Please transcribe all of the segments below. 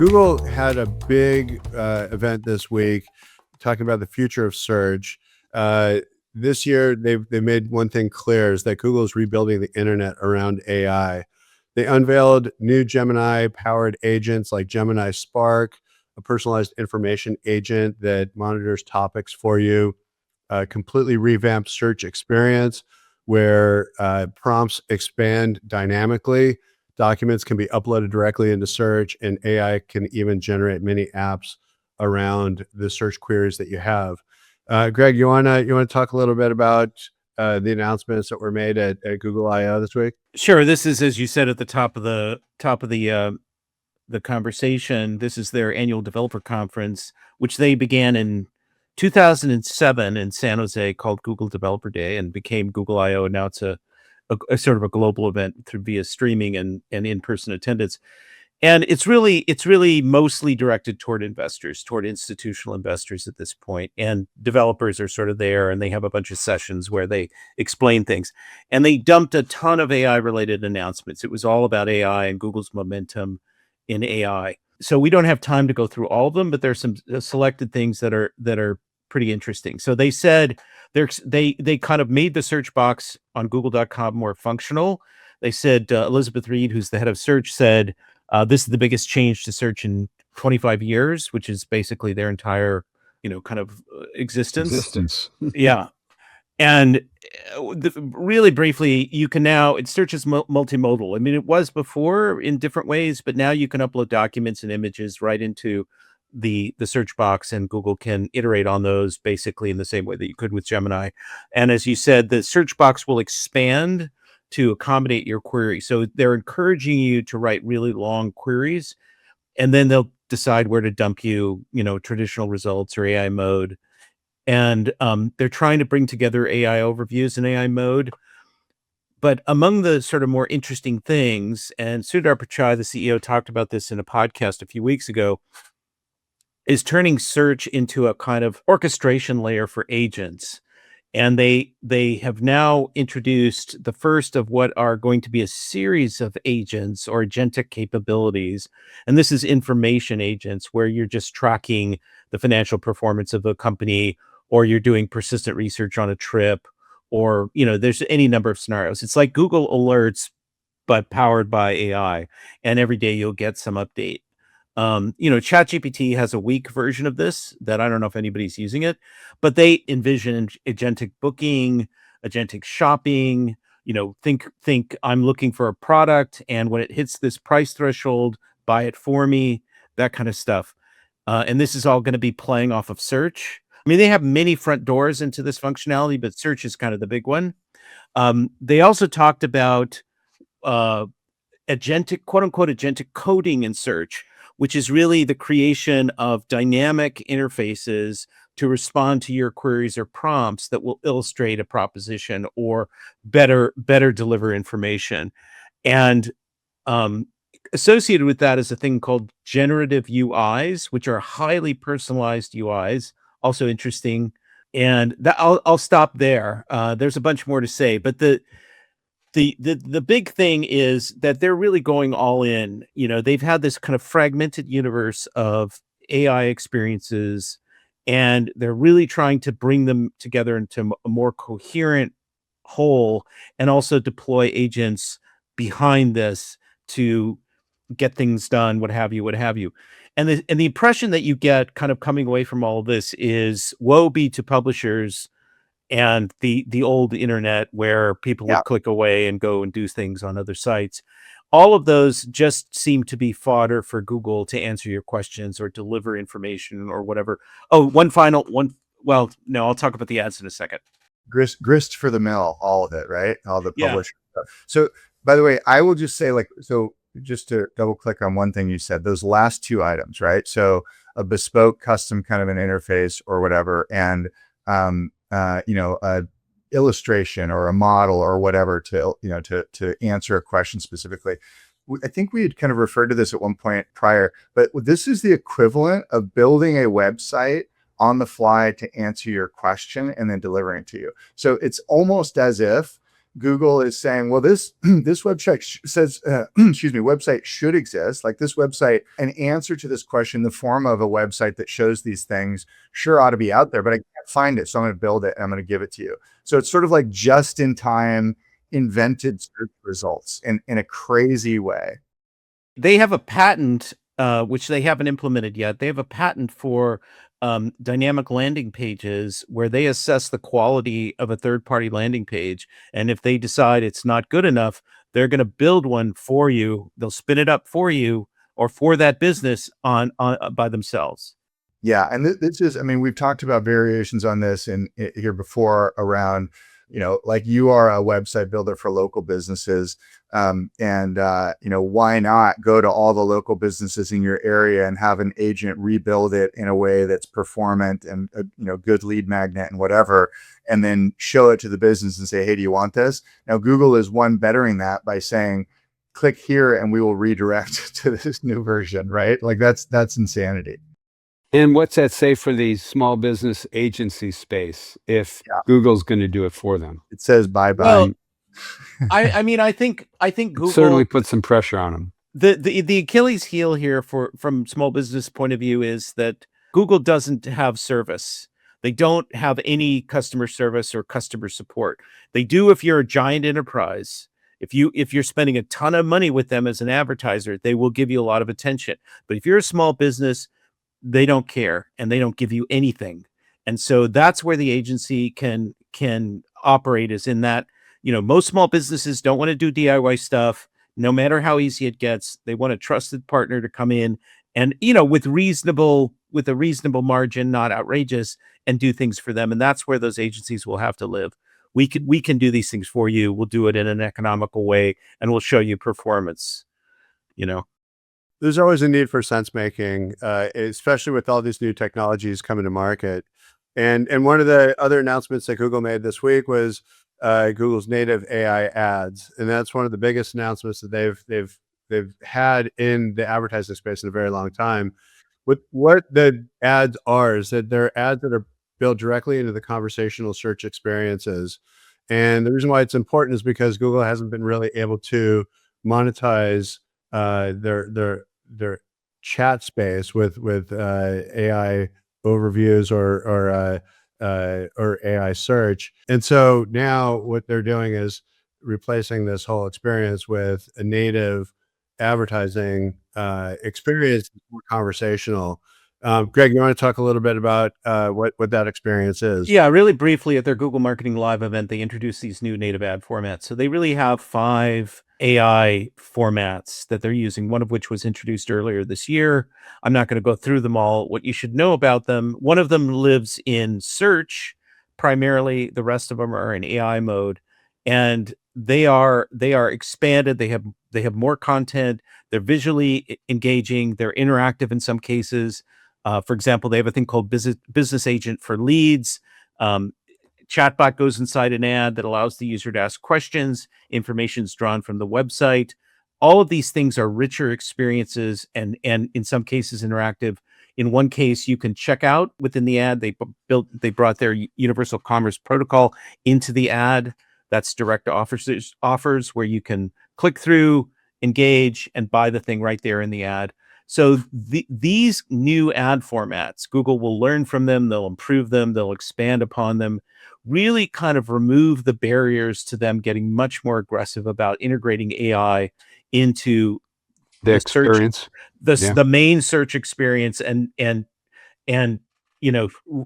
Google had a big event this week talking about the future of search. This year, they made one thing clear is that Google is rebuilding the internet around AI. They unveiled new Gemini-powered agents like Gemini Spark, a personalized information agent that monitors topics for you, a completely revamped search experience where prompts expand dynamically. Documents can be uploaded directly into search, and AI can even generate mini apps around the search queries that you have. Greg, you wanna talk a little bit about the announcements that were made at Google I/O this week? Sure. This is, as you said at the top of the conversation. This is their annual developer conference, which they began in 2007 in San Jose, called Google Developer Day, and became Google I/O. And now it's a sort of a global event through via streaming and in-person attendance. And it's really mostly directed toward investors, toward institutional investors at this point. And developers are sort of there, and they have a bunch of sessions where they explain things. And they dumped a ton of AI related announcements. It was all about AI and Google's momentum in AI. So we don't have time to go through all of them, but there's some selected things that are pretty interesting. So they said they kind of made the search box on google.com more functional. They said, Elizabeth Reed, who's the head of search, said, this is the biggest change to search in 25 years, which is basically their entire, kind of existence. Yeah. And really briefly, you can now, search is multimodal. I mean, it was before in different ways, but now you can upload documents and images right into the search box, and Google can iterate on those basically in the same way that you could with Gemini. And as you said, the search box will expand to accommodate your query. So they're encouraging you to write really long queries, and then they'll decide where to dump you, traditional results or AI mode. And they're trying to bring together AI overviews in AI mode. But among the sort of more interesting things, and Sundar Pichai, the CEO, talked about this in a podcast a few weeks ago, is turning search into a kind of orchestration layer for agents. And they have now introduced the first of what are going to be a series of agents or agentic capabilities. And this is information agents, where you're just tracking the financial performance of a company, or you're doing persistent research on a trip, or, there's any number of scenarios. It's like Google Alerts, but powered by AI. And every day you'll get some update. ChatGPT has a weak version of this that I don't know if anybody's using it, but they envision agentic booking, agentic shopping. Think I'm looking for a product, and when it hits this price threshold, buy it for me, that kind of stuff. And this is all going to be playing off of search. I mean, they have many front doors into this functionality, but search is kind of the big one. They also talked about agentic, quote unquote, agentic coding in search, which is really the creation of dynamic interfaces to respond to your queries or prompts that will illustrate a proposition or better deliver information. And associated with that is a thing called generative UIs, which are highly personalized UIs, also interesting. And that I'll stop there. There's a bunch more to say, but the big thing is that they're really going all in. They've had this kind of fragmented universe of AI experiences, and they're really trying to bring them together into a more coherent whole, and also deploy agents behind this to get things done, what have you. And the impression that you get kind of coming away from all of this is woe be to publishers and the old internet, where people would click away and go and do things on other sites. All of those just seem to be fodder for Google to answer your questions or deliver information or whatever. Oh, well, no, I'll talk about the ads in a second. Grist for the mill, all of it, right? All the publisher stuff. So, by the way, I will just say, just to double click on one thing you said, those last two items, right? So a bespoke custom kind of an interface or whatever, and a illustration or a model or whatever to answer a question specifically. I think we had kind of referred to this at one point prior, but this is the equivalent of building a website on the fly to answer your question and then delivering it to you. So it's almost as if Google is saying, well, this this website says, excuse me, website should exist. Like this website, an answer to this question, the form of a website that shows these things, sure ought to be out there, but I can't find it, so I'm going to build it and I'm going to give it to you. So it's sort of like just in time invented search results in a crazy way. They have a patent, which they haven't implemented yet. They have a patent for dynamic landing pages where they assess the quality of a third-party landing page. And if they decide it's not good enough, they're going to build one for you. They'll spin it up for you or for that business on by themselves. Yeah, and this is, I mean, we've talked about variations on this here before around, like you are a website builder for local businesses, why not go to all the local businesses in your area and have an agent rebuild it in a way that's performant and good lead magnet and whatever, and then show it to the business and say, hey, do you want this? Now, Google is bettering that by saying, click here and we will redirect to this new version, right? Like that's insanity. And what's that say for the small business agency space if Google's going to do it for them? It says bye-bye. Well, I mean, I think Google certainly put some pressure on them. The Achilles heel here from small business point of view is that Google doesn't have service. They don't have any customer service or customer support. They do if you're a giant enterprise. If you're spending a ton of money with them as an advertiser, they will give you a lot of attention. But if you're a small business, they don't care and they don't give you anything. And so that's where the agency can operate, is in that, most small businesses don't want to do DIY stuff, no matter how easy it gets. They want a trusted partner to come in and, with a reasonable margin, not outrageous, and do things for them. And that's where those agencies will have to live. We can do these things for you. We'll do it in an economical way and we'll show you performance, There's always a need for sense making, especially with all these new technologies coming to market. And one of the other announcements that Google made this week was Google's native AI ads, and that's one of the biggest announcements that they've had in the advertising space in a very long time. What the ads are is that they're ads that are built directly into the conversational search experiences. And the reason why it's important is because Google hasn't been really able to monetize their chat space with AI overviews or AI search. And so now what they're doing is replacing this whole experience with a native advertising experience, more conversational. Greg, you want to talk a little bit about what that experience is? Yeah, really briefly, at their Google Marketing Live event, they introduced these new native ad formats. So they really have 5 AI formats that they're using, one of which was introduced earlier this year. I'm not going to go through them all. What you should know about them: one of them lives in search primarily. The rest of them are in AI mode, and they are expanded. They have more content. They're visually engaging. They're interactive in some cases. For example, they have a thing called Business Agent for Leads. Chatbot goes inside an ad that allows the user to ask questions. Information is drawn from the website. All of these things are richer experiences and in some cases interactive. In one case, you can check out within the ad. They brought their Universal Commerce Protocol into the ad. That's direct offers where you can click through, engage, and buy the thing right there in the ad. So these new ad formats, Google will learn from them, they'll improve them, they'll expand upon them, really kind of remove the barriers to them getting much more aggressive about integrating AI into the experience, the main search experience, and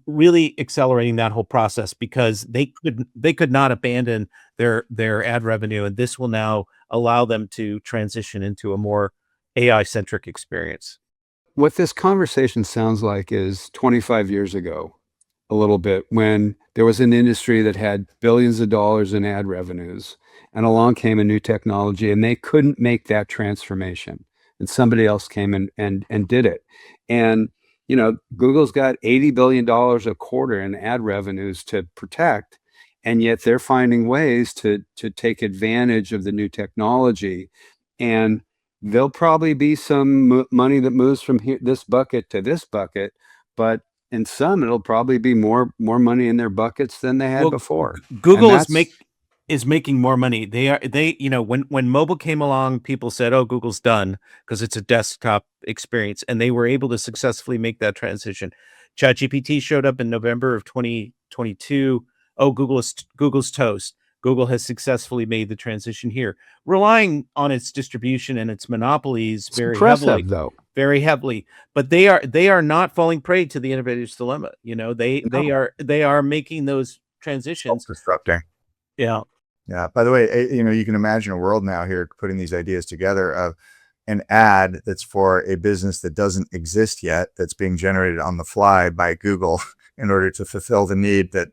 really accelerating that whole process, because they could not abandon their ad revenue, and this will now allow them to transition into a more AI-centric experience. What this conversation sounds like is 25 years ago, a little bit, when there was an industry that had billions of dollars in ad revenues, and along came a new technology, and they couldn't make that transformation, and somebody else came and did it. And Google's got $80 billion a quarter in ad revenues to protect, and yet they're finding ways to take advantage of the new technology. And there'll probably be some money that moves from this bucket to this bucket, but in some, it'll probably be more money in their buckets than they had before. Google is making more money. You know, when mobile came along, people said, "Oh, Google's done," because it's a desktop experience, and they were able to successfully make that transition. ChatGPT showed up in November of 2022. Oh, Google's toast. Google has successfully made the transition here, relying on its distribution and its monopolies It's very impressive, heavily, though. very heavily. But they are not falling prey to the innovator's dilemma. You know, they are making those transitions. Self-destructing. Yeah. Yeah. By the way, you know, you can imagine a world now here putting these ideas together of an ad that's for a business that doesn't exist yet, that's being generated on the fly by Google in order to fulfill the need that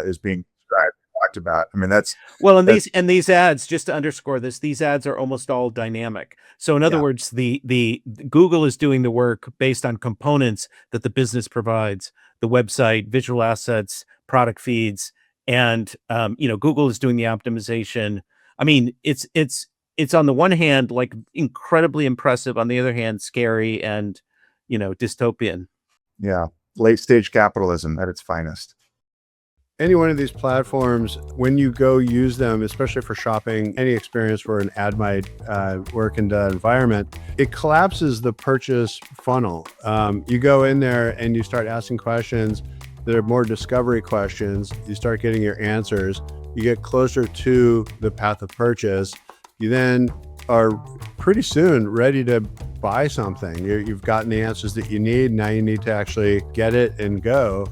is being described, talked about. I mean, that's Well, and these ads, just to underscore this, these ads are almost all dynamic. So in other Yeah. words, the Google is doing the work based on components that the business provides, the website, visual assets, product feeds, and you know, Google is doing the optimization. I mean, it's on the one hand like incredibly impressive, on the other hand scary and, you know, dystopian. yeah, late stage capitalism at its finest. Any one of these platforms, when you go use them, especially for shopping, any experience where an ad might work in the environment, it collapses the purchase funnel. You go in there and you start asking questions that are more discovery questions. You start getting your answers. You get closer to the path of purchase. You then are pretty soon ready to buy something. You've gotten the answers that you need. Now you need to actually get it and go.